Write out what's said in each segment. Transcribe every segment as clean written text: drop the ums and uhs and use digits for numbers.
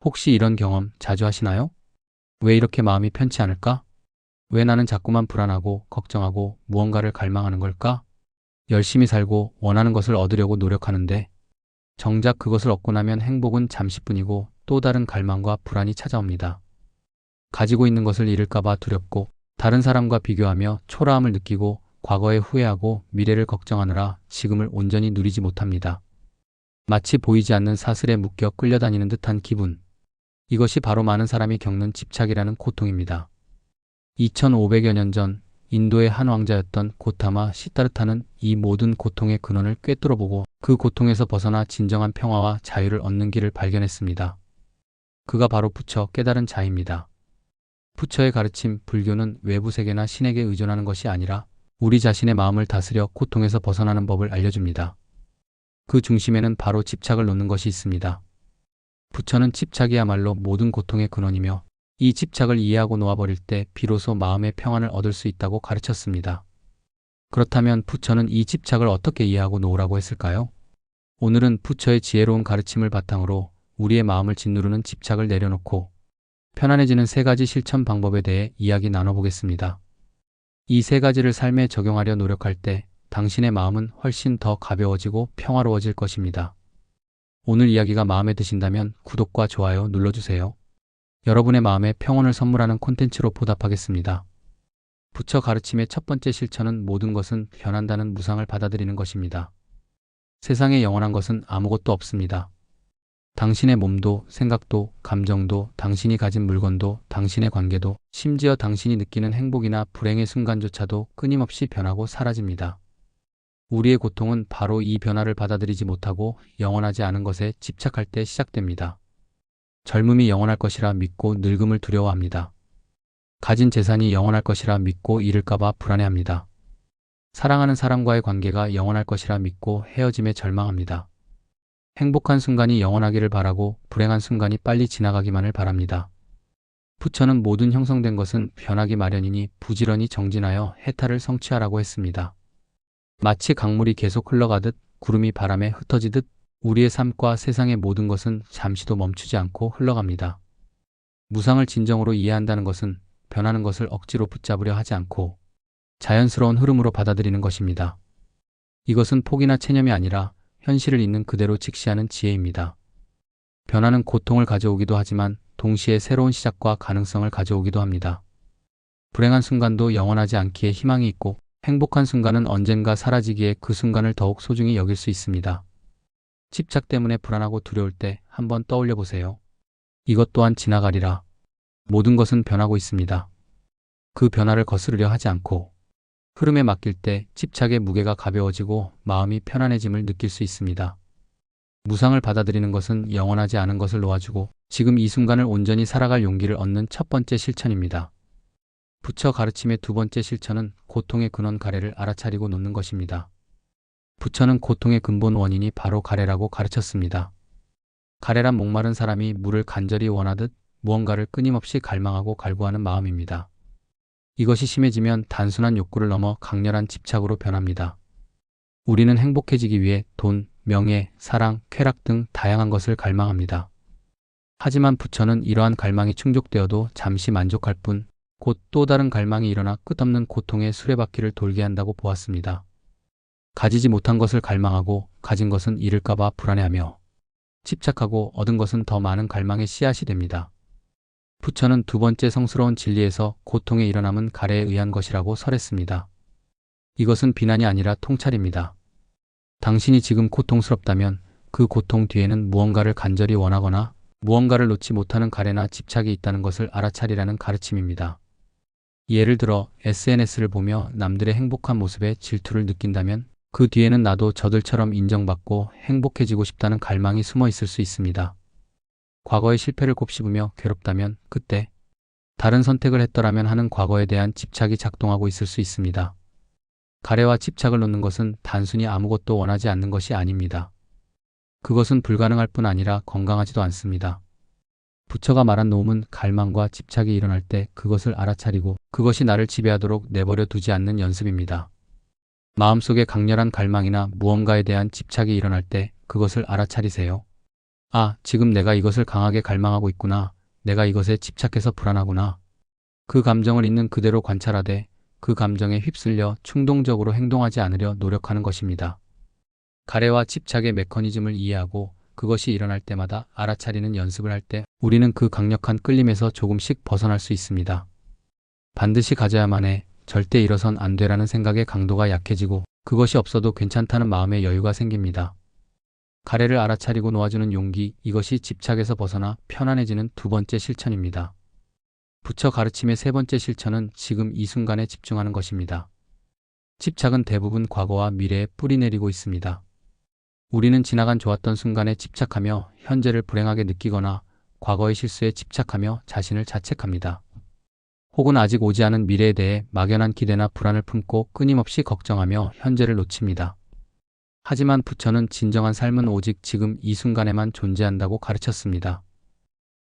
혹시 이런 경험 자주 하시나요? 왜 이렇게 마음이 편치 않을까? 왜 나는 자꾸만 불안하고 걱정하고 무언가를 갈망하는 걸까? 열심히 살고 원하는 것을 얻으려고 노력하는데 정작 그것을 얻고 나면 행복은 잠시뿐이고 또 다른 갈망과 불안이 찾아옵니다. 가지고 있는 것을 잃을까봐 두렵고 다른 사람과 비교하며 초라함을 느끼고 과거에 후회하고 미래를 걱정하느라 지금을 온전히 누리지 못합니다. 마치 보이지 않는 사슬에 묶여 끌려다니는 듯한 기분. 이것이 바로 많은 사람이 겪는 집착이라는 고통입니다. 2500여 년 전 인도의 한 왕자였던 고타마 시타르타는 이 모든 고통의 근원을 꿰뚫어보고 그 고통에서 벗어나 진정한 평화와 자유를 얻는 길을 발견했습니다. 그가 바로 부처 깨달은 자입니다. 부처의 가르침 불교는 외부 세계나 신에게 의존하는 것이 아니라 우리 자신의 마음을 다스려 고통에서 벗어나는 법을 알려줍니다. 그 중심에는 바로 집착을 놓는 것이 있습니다. 부처는 집착이야말로 모든 고통의 근원이며 이 집착을 이해하고 놓아버릴 때 비로소 마음의 평안을 얻을 수 있다고 가르쳤습니다. 그렇다면 부처는 이 집착을 어떻게 이해하고 놓으라고 했을까요? 오늘은 부처의 지혜로운 가르침을 바탕으로 우리의 마음을 짓누르는 집착을 내려놓고 편안해지는 세 가지 실천 방법에 대해 이야기 나눠보겠습니다. 이 세 가지를 삶에 적용하려 노력할 때 당신의 마음은 훨씬 더 가벼워지고 평화로워질 것입니다. 오늘 이야기가 마음에 드신다면 구독과 좋아요 눌러주세요. 여러분의 마음에 평온을 선물하는 콘텐츠로 보답하겠습니다. 부처 가르침의 첫 번째 실천은 모든 것은 변한다는 무상을 받아들이는 것입니다. 세상에 영원한 것은 아무것도 없습니다. 당신의 몸도, 생각도, 감정도, 당신이 가진 물건도, 당신의 관계도, 심지어 당신이 느끼는 행복이나 불행의 순간조차도 끊임없이 변하고 사라집니다. 우리의 고통은 바로 이 변화를 받아들이지 못하고 영원하지 않은 것에 집착할 때 시작됩니다. 젊음이 영원할 것이라 믿고 늙음을 두려워합니다. 가진 재산이 영원할 것이라 믿고 잃을까봐 불안해합니다. 사랑하는 사람과의 관계가 영원할 것이라 믿고 헤어짐에 절망합니다. 행복한 순간이 영원하기를 바라고 불행한 순간이 빨리 지나가기만을 바랍니다. 부처는 모든 형성된 것은 변하기 마련이니 부지런히 정진하여 해탈을 성취하라고 했습니다. 마치 강물이 계속 흘러가듯 구름이 바람에 흩어지듯 우리의 삶과 세상의 모든 것은 잠시도 멈추지 않고 흘러갑니다. 무상을 진정으로 이해한다는 것은 변하는 것을 억지로 붙잡으려 하지 않고 자연스러운 흐름으로 받아들이는 것입니다. 이것은 포기나 체념이 아니라 현실을 있는 그대로 직시하는 지혜입니다. 변화는 고통을 가져오기도 하지만 동시에 새로운 시작과 가능성을 가져오기도 합니다. 불행한 순간도 영원하지 않기에 희망이 있고 행복한 순간은 언젠가 사라지기에 그 순간을 더욱 소중히 여길 수 있습니다. 집착 때문에 불안하고 두려울 때 한번 떠올려 보세요. 이것 또한 지나가리라. 모든 것은 변하고 있습니다. 그 변화를 거스르려 하지 않고 흐름에 맡길 때 집착의 무게가 가벼워지고 마음이 편안해짐을 느낄 수 있습니다. 무상을 받아들이는 것은 영원하지 않은 것을 놓아주고 지금 이 순간을 온전히 살아갈 용기를 얻는 첫 번째 실천입니다. 부처 가르침의 두 번째 실천은 고통의 근원 가래를 알아차리고 놓는 것입니다. 부처는 고통의 근본 원인이 바로 가래라고 가르쳤습니다. 가래란 목마른 사람이 물을 간절히 원하듯 무언가를 끊임없이 갈망하고 갈구하는 마음입니다. 이것이 심해지면 단순한 욕구를 넘어 강렬한 집착으로 변합니다. 우리는 행복해지기 위해 돈, 명예, 사랑, 쾌락 등 다양한 것을 갈망합니다. 하지만 부처는 이러한 갈망이 충족되어도 잠시 만족할 뿐 곧 또 다른 갈망이 일어나 끝없는 고통의 수레바퀴를 돌게 한다고 보았습니다. 가지지 못한 것을 갈망하고 가진 것은 잃을까봐 불안해하며 집착하고 얻은 것은 더 많은 갈망의 씨앗이 됩니다. 부처는 두 번째 성스러운 진리에서 고통의 일어남은 가래에 의한 것이라고 설했습니다. 이것은 비난이 아니라 통찰입니다. 당신이 지금 고통스럽다면 그 고통 뒤에는 무언가를 간절히 원하거나 무언가를 놓지 못하는 가래나 집착이 있다는 것을 알아차리라는 가르침입니다. 예를 들어 SNS를 보며 남들의 행복한 모습에 질투를 느낀다면 그 뒤에는 나도 저들처럼 인정받고 행복해지고 싶다는 갈망이 숨어 있을 수 있습니다. 과거의 실패를 곱씹으며 괴롭다면 그때 다른 선택을 했더라면 하는 과거에 대한 집착이 작동하고 있을 수 있습니다. 가래와 집착을 놓는 것은 단순히 아무것도 원하지 않는 것이 아닙니다. 그것은 불가능할 뿐 아니라 건강하지도 않습니다. 부처가 말한 놓음은 갈망과 집착이 일어날 때 그것을 알아차리고 그것이 나를 지배하도록 내버려 두지 않는 연습입니다. 마음속에 강렬한 갈망이나 무언가에 대한 집착이 일어날 때 그것을 알아차리세요. 아, 지금 내가 이것을 강하게 갈망하고 있구나. 내가 이것에 집착해서 불안하구나. 그 감정을 있는 그대로 관찰하되 그 감정에 휩쓸려 충동적으로 행동하지 않으려 노력하는 것입니다. 가래와 집착의 메커니즘을 이해하고 그것이 일어날 때마다 알아차리는 연습을 할 때 우리는 그 강력한 끌림에서 조금씩 벗어날 수 있습니다. 반드시 가져야만 해. 절대 잃어선 안 되라는 생각의 강도가 약해지고 그것이 없어도 괜찮다는 마음의 여유가 생깁니다. 가래를 알아차리고 놓아주는 용기, 이것이 집착에서 벗어나 편안해지는 두 번째 실천입니다. 부처 가르침의 세 번째 실천은 지금 이 순간에 집중하는 것입니다. 집착은 대부분 과거와 미래에 뿌리 내리고 있습니다. 우리는 지나간 좋았던 순간에 집착하며 현재를 불행하게 느끼거나 과거의 실수에 집착하며 자신을 자책합니다. 혹은 아직 오지 않은 미래에 대해 막연한 기대나 불안을 품고 끊임없이 걱정하며 현재를 놓칩니다. 하지만 부처는 진정한 삶은 오직 지금 이 순간에만 존재한다고 가르쳤습니다.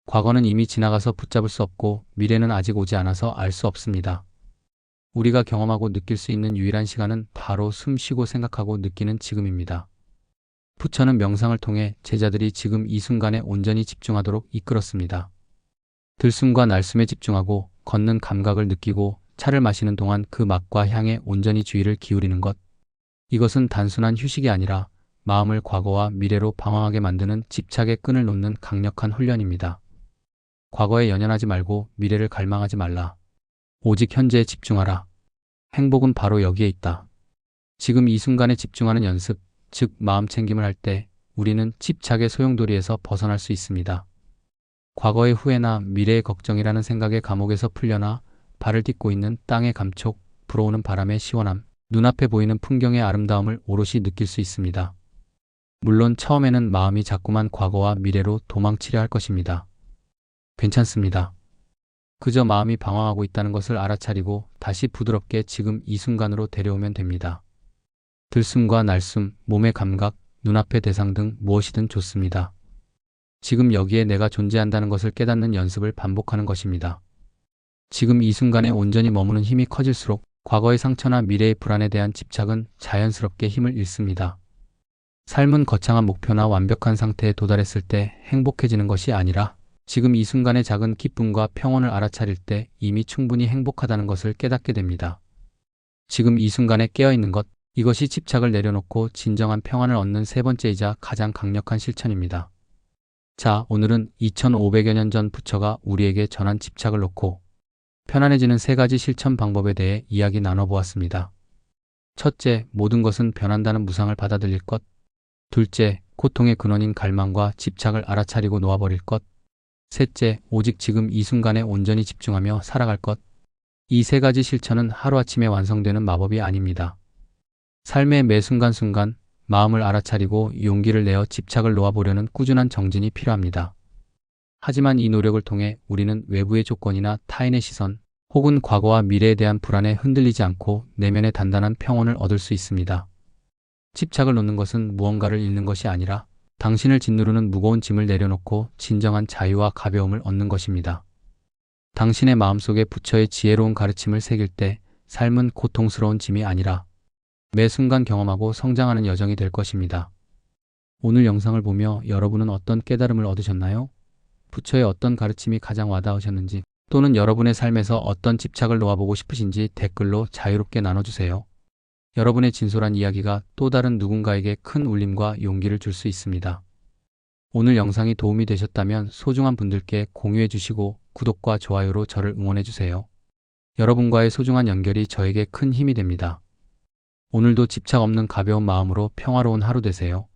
과거는 이미 지나가서 붙잡을 수 없고 미래는 아직 오지 않아서 알 수 없습니다. 우리가 경험하고 느낄 수 있는 유일한 시간은 바로 숨 쉬고 생각하고 느끼는 지금입니다. 부처는 명상을 통해 제자들이 지금 이 순간에 온전히 집중하도록 이끌었습니다. 들숨과 날숨에 집중하고 걷는 감각을 느끼고 차를 마시는 동안 그 맛과 향에 온전히 주의를 기울이는 것. 이것은 단순한 휴식이 아니라 마음을 과거와 미래로 방황하게 만드는 집착의 끈을 놓는 강력한 훈련입니다. 과거에 연연하지 말고 미래를 갈망하지 말라. 오직 현재에 집중하라. 행복은 바로 여기에 있다. 지금 이 순간에 집중하는 연습, 즉 마음 챙김을 할 때 우리는 집착의 소용돌이에서 벗어날 수 있습니다. 과거의 후회나 미래의 걱정이라는 생각의 감옥에서 풀려나 발을 딛고 있는 땅의 감촉, 불어오는 바람의 시원함, 눈앞에 보이는 풍경의 아름다움을 오롯이 느낄 수 있습니다. 물론 처음에는 마음이 자꾸만 과거와 미래로 도망치려 할 것입니다. 괜찮습니다. 그저 마음이 방황하고 있다는 것을 알아차리고 다시 부드럽게 지금 이 순간으로 데려오면 됩니다. 들숨과 날숨, 몸의 감각, 눈앞의 대상 등 무엇이든 좋습니다. 지금 여기에 내가 존재한다는 것을 깨닫는 연습을 반복하는 것입니다. 지금 이 순간에 온전히 머무는 힘이 커질수록 과거의 상처나 미래의 불안에 대한 집착은 자연스럽게 힘을 잃습니다. 삶은 거창한 목표나 완벽한 상태에 도달했을 때 행복해지는 것이 아니라 지금 이 순간의 작은 기쁨과 평온을 알아차릴 때 이미 충분히 행복하다는 것을 깨닫게 됩니다. 지금 이 순간에 깨어있는 것, 이것이 집착을 내려놓고 진정한 평안을 얻는 세 번째이자 가장 강력한 실천입니다. 자, 오늘은 2500여 년 전 부처가 우리에게 전한 집착을 놓고 편안해지는 세 가지 실천 방법에 대해 이야기 나눠보았습니다. 첫째, 모든 것은 변한다는 무상을 받아들일 것. 둘째, 고통의 근원인 갈망과 집착을 알아차리고 놓아버릴 것. 셋째, 오직 지금 이 순간에 온전히 집중하며 살아갈 것. 이 세 가지 실천은 하루아침에 완성되는 마법이 아닙니다. 삶의 매 순간순간 마음을 알아차리고 용기를 내어 집착을 놓아보려는 꾸준한 정진이 필요합니다. 하지만 이 노력을 통해 우리는 외부의 조건이나 타인의 시선, 혹은 과거와 미래에 대한 불안에 흔들리지 않고 내면의 단단한 평온을 얻을 수 있습니다. 집착을 놓는 것은 무언가를 잃는 것이 아니라 당신을 짓누르는 무거운 짐을 내려놓고 진정한 자유와 가벼움을 얻는 것입니다. 당신의 마음속에 부처의 지혜로운 가르침을 새길 때 삶은 고통스러운 짐이 아니라 매 순간 경험하고 성장하는 여정이 될 것입니다. 오늘 영상을 보며 여러분은 어떤 깨달음을 얻으셨나요? 부처의 어떤 가르침이 가장 와닿으셨는지 또는 여러분의 삶에서 어떤 집착을 놓아보고 싶으신지 댓글로 자유롭게 나눠주세요. 여러분의 진솔한 이야기가 또 다른 누군가에게 큰 울림과 용기를 줄 수 있습니다. 오늘 영상이 도움이 되셨다면 소중한 분들께 공유해 주시고 구독과 좋아요로 저를 응원해 주세요. 여러분과의 소중한 연결이 저에게 큰 힘이 됩니다. 오늘도 집착 없는 가벼운 마음으로 평화로운 하루 되세요.